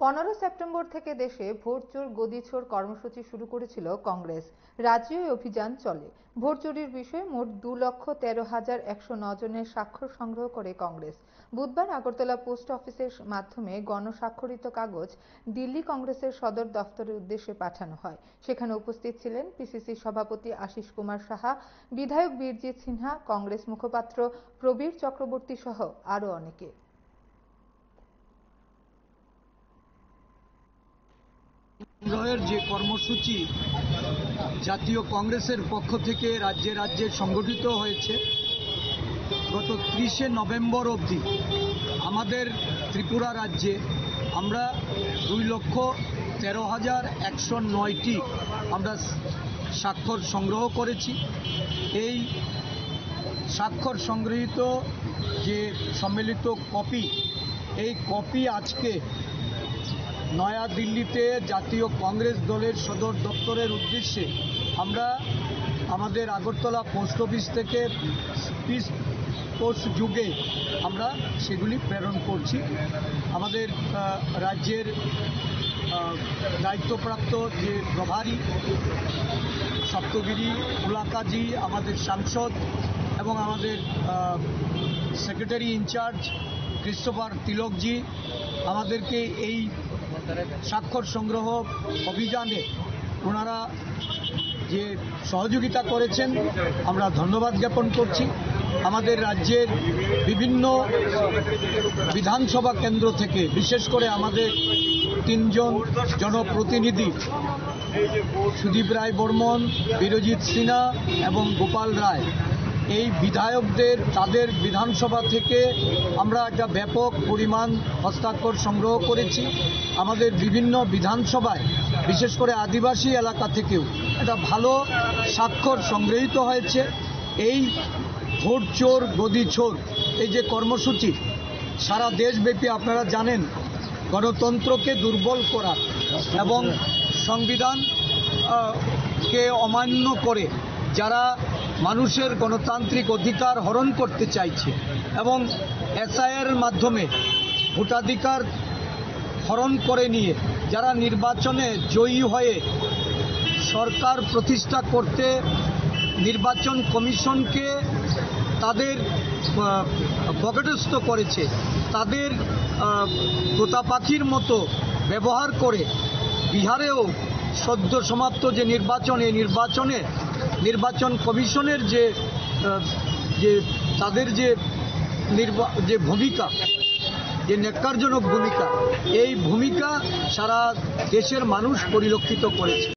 15 September থেকে দেশে vote চোর গদি চোর কর্মসূচি শুরু করেছিল কংগ্রেস। রাজ্যে অভিযান চলে। ভোট চুরির বিষয়ে মোট 2,13,109 জনের স্বাক্ষর সংগ্রহ করে কংগ্রেস। বুধবার আগরতলা পোস্ট অফিসের মাধ্যমে গণস্বাক্ষরিত কাগজ দিল্লি কংগ্রেসের সদর দফতরের উদ্দেশ্যে পাঠানো হয়। সেখানে উপস্থিত ছিলেন পিসিসি সভাপতি আশিস কুমার সাহা, বিধায়ক বীরজিৎ সিনহা, কংগ্রেস মুখপাত্র প্রবীর চক্রবর্তী সহ আরও অনেকে। সংগ্রহের যে কর্মসূচি জাতীয় কংগ্রেসের পক্ষ থেকে রাজ্যে রাজ্যে সংগঠিত হয়েছে, গত 30শে নভেম্বর অবধি আমাদের ত্রিপুরা রাজ্যে আমরা 2,13,109টি আমরা স্বাক্ষর সংগ্রহ করেছি। এই স্বাক্ষর সংগৃহীত যে সম্মিলিত কপি, এই কপি আজকে নয়াদিল্লিতে জাতীয় কংগ্রেস দলের সদর দপ্তরের উদ্দেশ্যে আমরা আমাদের আগরতলা পোস্ট অফিস থেকে স্পিড পোস্ট যুগে আমরা সেগুলি প্রেরণ করছি। আমাদের রাজ্যের দায়িত্বপ্রাপ্ত যে প্রভারী সপ্তগিরি উলাকাজি, আমাদের সাংসদ এবং আমাদের সেক্রেটারি ইনচার্জ ক্রিস্টোফার তিলকজি আমাদেরকে এই স্বাক্ষর সংগ্রহ অভিযানে ওনারা যে সহযোগিতা করেছেন আমরা ধন্যবাদ জ্ঞাপন করছি। আমাদের রাজ্যের বিভিন্ন বিধানসভা কেন্দ্র থেকে বিশেষ করে আমাদের 3 জন জনপ্রতিনিধি সুদীপ রায় বর্মন, বীরজিৎ সিনহা এবং গোপাল রায়, এই বিধায়কদের তাদের বিধানসভা থেকে আমরা একটা ব্যাপক পরিমাণ হস্তাক্ষর সংগ্রহ করেছি। আমাদের বিভিন্ন বিধানসভায় বিশেষ করে আদিবাসী এলাকা থেকেও একটা ভালো স্বাক্ষর সংগৃহীত হয়েছে। এই ভোট চোর গদি চোর এই যে কর্মসূচি সারা দেশব্যাপী আপনারা জানেন গণতন্ত্রকে দুর্বল করা এবং সংবিধানকে অমান্য করে যারা মানুষের গণতান্ত্রিক অধিকার হরণ করতে চাইছে এবং এসআইআর মাধ্যমে ভোটাধিকার হরণ করে নিয়ে যারা নির্বাচনে জয়ী হয়ে সরকার প্রতিষ্ঠা করতে নির্বাচন কমিশনকে তাদের পকেটস্থ করেছে, তাদের তোতা পাখির মতো ব্যবহার করে বিহারেও সদ্য সমাপ্ত যে নির্বাচন, এই নির্বাচনে নির্বাচন কমিশনের যে তাদের যে ভূমিকা, যে ন্যাক্কারজনক ভূমিকা, এই ভূমিকা সারা দেশের মানুষ পরিলক্ষিত করেছে।